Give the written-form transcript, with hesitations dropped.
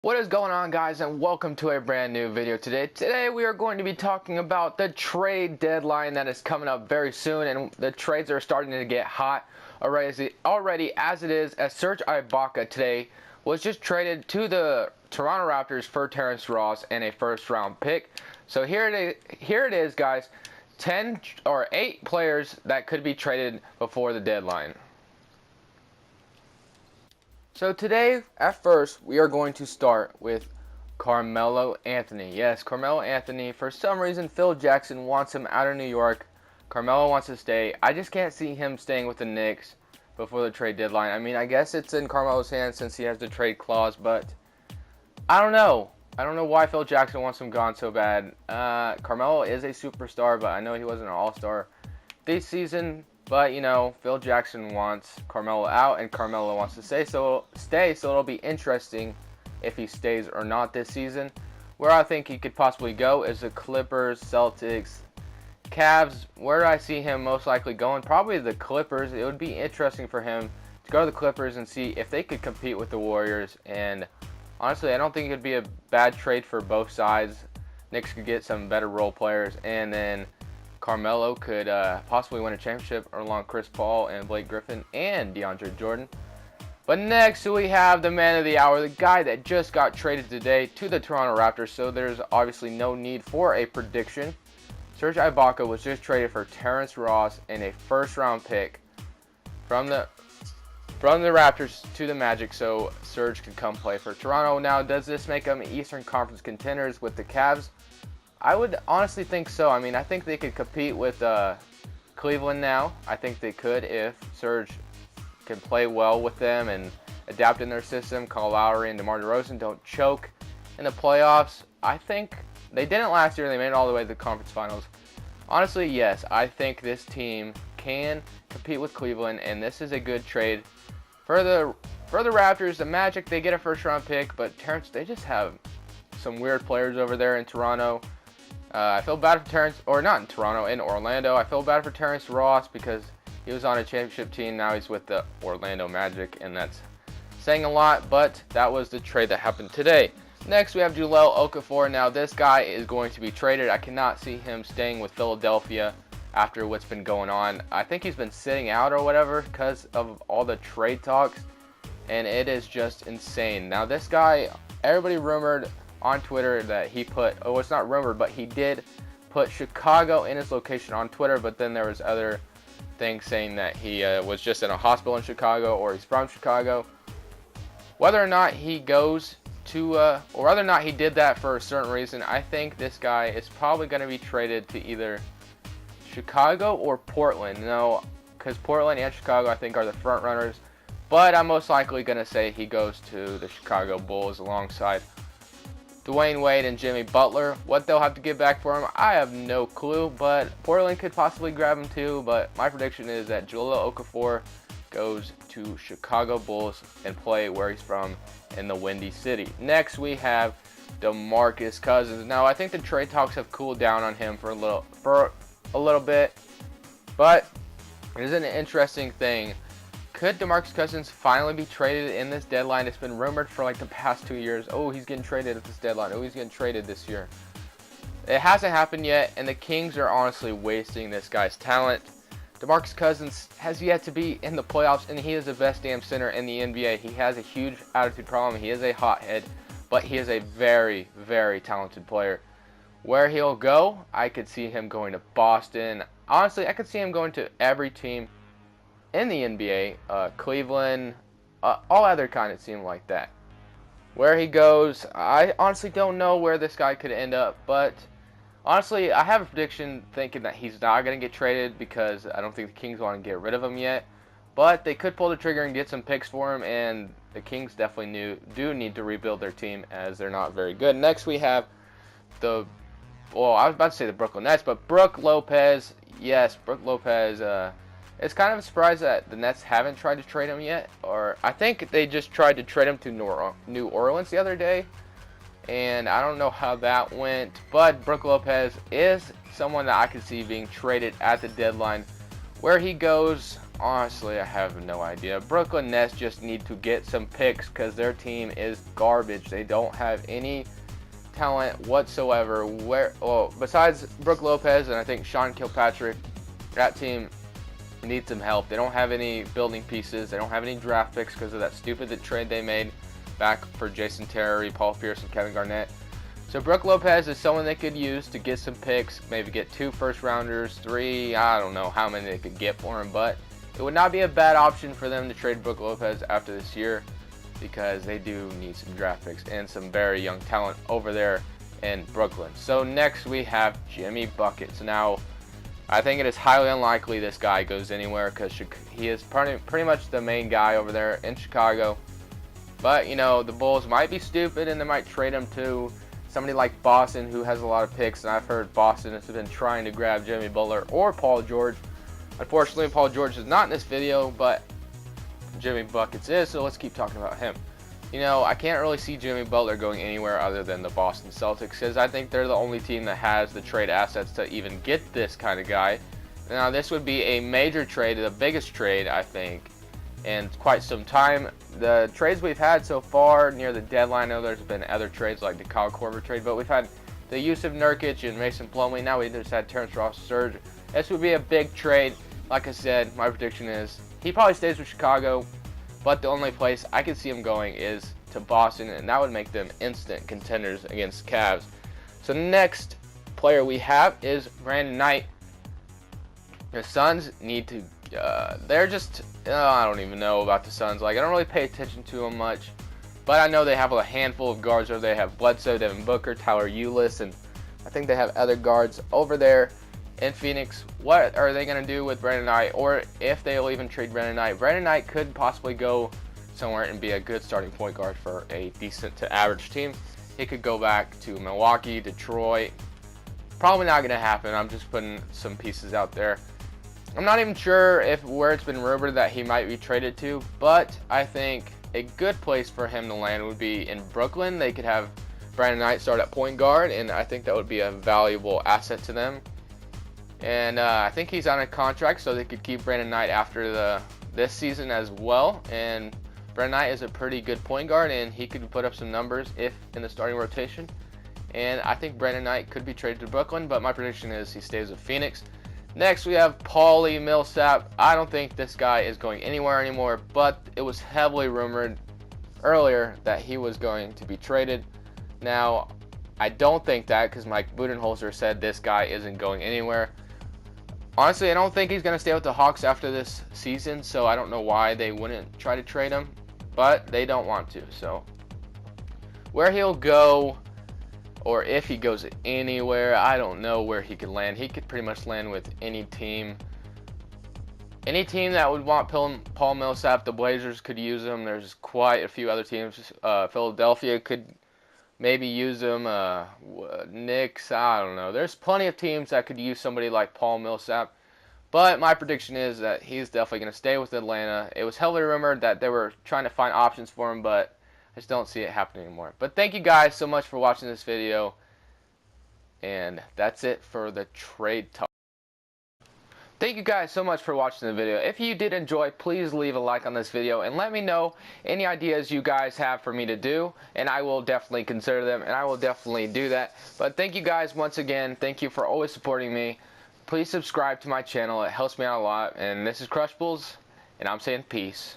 What is going on, guys, and welcome to a brand new video today. Today we are going to be talking about the trade deadline that is coming up very soon, and the trades are starting to get hot already as it is, as Serge Ibaka today was just traded to the Toronto Raptors for Terrance Ross and a first-round pick. So here it is, guys. 10 or 8 players that could be traded before the deadline. So today, at first, we are going to start with Carmelo Anthony. Yes, Carmelo Anthony. For some reason, Phil Jackson wants him out of New York. Carmelo wants to stay. I just can't see him staying with the Knicks before the trade deadline. I mean, I guess it's in Carmelo's hands since he has the trade clause, but I don't know. I don't know why Phil Jackson wants him gone so bad. Carmelo is a superstar, but I know he wasn't an all-star this season. But, you know, Phil Jackson wants Carmelo out, and Carmelo wants to stay, so it'll be interesting if he stays or not this season. Where I think he could possibly go is the Clippers, Celtics, Cavs. Where do I see him most likely going? Probably the Clippers. It would be interesting for him to go to the Clippers and see if they could compete with the Warriors. And honestly, I don't think it would be a bad trade for both sides. Knicks could get some better role players, and then Carmelo could possibly win a championship along Chris Paul and Blake Griffin and DeAndre Jordan. But next we have the man of the hour, the guy that just got traded today to the Toronto Raptors, so there's obviously no need for a prediction. Serge Ibaka was just traded for Terrance Ross and a first-round pick from the Raptors to the Magic, so Serge can come play for Toronto. Now, does this make them Eastern Conference contenders with the Cavs? I would honestly think so. I mean, I think they could compete with Cleveland now. I think they could if Serge can play well with them and adapt in their system. Kyle Lowry and DeMar DeRozan don't choke in the playoffs. I think they didn't last year. They made it all the way to the conference finals. Honestly, yes, I think this team can compete with Cleveland, and this is a good trade for the Raptors. The Magic, they get a first-round pick, but Terrance, they just have some weird players over there in Toronto. I feel bad for Terrance, or not in Toronto, in Orlando. I feel bad for Terrance Ross because he was on a championship team. Now he's with the Orlando Magic, and that's saying a lot, but that was the trade that happened today. Next, we have Jahlil Okafor. Now, this guy is going to be traded. I cannot see him staying with Philadelphia after what's been going on. I think he's been sitting out or whatever because of all the trade talks, and it is just insane. Now, this guy, everybody rumored on Twitter that he put, oh, it's not rumored, but he did put Chicago in his location on Twitter, but then there was other things saying that he was just in a hospital in Chicago or he's from Chicago. Whether or not he goes to, or whether or not he did that for a certain reason, I think this guy is probably going to be traded to either Chicago or Portland. No, because Portland and Chicago, I think, are the front runners, but I'm most likely going to say he goes to the Chicago Bulls alongside Dwayne Wade and Jimmy Butler. What they'll have to give back for him, I have no clue, but Portland could possibly grab him too. But my prediction is that Jahlil Okafor goes to Chicago Bulls and play where he's from in the Windy City. Next, we have DeMarcus Cousins. Now, I think the trade talks have cooled down on him for a little bit, but it is an interesting thing. Could DeMarcus Cousins finally be traded in this deadline? It's been rumored for like the past 2 years. Oh, he's getting traded at this deadline. Oh, he's getting traded this year. It hasn't happened yet, and the Kings are honestly wasting this guy's talent. DeMarcus Cousins has yet to be in the playoffs, and he is the best damn center in the NBA. He has a huge attitude problem. He is a hothead, but he is a very, very talented player. Where he'll go, I could see him going to Boston. Honestly, I could see him going to every team in the NBA, Cleveland, all other kind of team like that. Where he goes, I honestly don't know where this guy could end up, but honestly, I have a prediction thinking that he's not going to get traded because I don't think the Kings want to get rid of him yet, but they could pull the trigger and get some picks for him, and the Kings definitely do need to rebuild their team as they're not very good. Next, we have I was about to say the Brooklyn Nets, but Brook Lopez. Yes, Brook Lopez, it's kind of a surprise that the Nets haven't tried to trade him yet. Or I think they just tried to trade him to New Orleans the other day, and I don't know how that went. But Brook Lopez is someone that I could see being traded at the deadline. Where he goes, honestly, I have no idea. Brooklyn Nets just need to get some picks because their team is garbage. They don't have any talent whatsoever. Besides Brook Lopez and I think Sean Kilpatrick, that team needs some help. They don't have any building pieces. They don't have any draft picks because of that stupid trade they made back for Jason Terry, Paul Pierce, and Kevin Garnett. So Brook Lopez is someone they could use to get some picks, maybe get 2 first-rounders, 3, I don't know how many they could get for him, but it would not be a bad option for them to trade Brook Lopez after this year because they do need some draft picks and some very young talent over there in Brooklyn. So next we have Jimmy Buckets. Now, I think it is highly unlikely this guy goes anywhere because he is pretty much the main guy over there in Chicago. But, you know, the Bulls might be stupid and they might trade him to somebody like Boston who has a lot of picks, and I've heard Boston has been trying to grab Jimmy Butler or Paul George. Unfortunately, Paul George is not in this video, but Jimmy Buckets is, so let's keep talking about him. You know, I can't really see Jimmy Butler going anywhere other than the Boston Celtics because I think they're the only team that has the trade assets to even get this kind of guy. Now, this would be a major trade, the biggest trade, I think, in quite some time. The trades we've had so far near the deadline, I know there's been other trades like the Kyle Korver trade, but we've had the use of Nurkic and Mason Plumlee. Now we just had Terrance Ross, SERGE. This would be a big trade. Like I said, my prediction is he probably stays with Chicago, but the only place I can see him going is to Boston, and that would make them instant contenders against the Cavs. So the next player we have is Brandon Knight. The Suns need to they're just, I don't even know about the Suns. Like, I don't really pay attention to them much. But I know they have a handful of guards over there. They have Bledsoe, Devin Booker, Tyler Ulis, and I think they have other guards over there in Phoenix. What are they going to do with Brandon Knight? Or if they'll even trade Brandon Knight. Brandon Knight could possibly go somewhere and be a good starting point guard for a decent to average team. He could go back to Milwaukee, Detroit. Probably not going to happen. I'm just putting some pieces out there. I'm not even sure where it's been rumored that he might be traded to, but I think a good place for him to land would be in Brooklyn. They could have Brandon Knight start at point guard, and I think that would be a valuable asset to them. And I think he's on a contract, so they could keep Brandon Knight after this season as well. And Brandon Knight is a pretty good point guard, and he could put up some numbers if in the starting rotation. And I think Brandon Knight could be traded to Brooklyn, but my prediction is he stays with Phoenix. Next, we have Paulie Millsap. I don't think this guy is going anywhere anymore, but it was heavily rumored earlier that he was going to be traded. Now, I don't think that because Mike Budenholzer said this guy isn't going anywhere. Honestly, I don't think he's going to stay with the Hawks after this season, so I don't know why they wouldn't try to trade him, but they don't want to. So, where he'll go, or if he goes anywhere, I don't know where he could land. He could pretty much land with any team. Any team that would want Paul Millsap, the Blazers could use him. There's quite a few other teams. Philadelphia could maybe use him. Knicks, I don't know. There's plenty of teams that could use somebody like Paul Millsap. But my prediction is that he's definitely going to stay with Atlanta. It was heavily rumored that they were trying to find options for him, but I just don't see it happening anymore. But thank you guys so much for watching this video. And that's it for the trade talk. Thank you guys so much for watching the video. If you did enjoy, please leave a like on this video and let me know any ideas you guys have for me to do, and I will definitely consider them, and I will definitely do that. But thank you guys once again. Thank you for always supporting me. Please subscribe to my channel. It helps me out a lot. And this is Crushables, and I'm saying peace.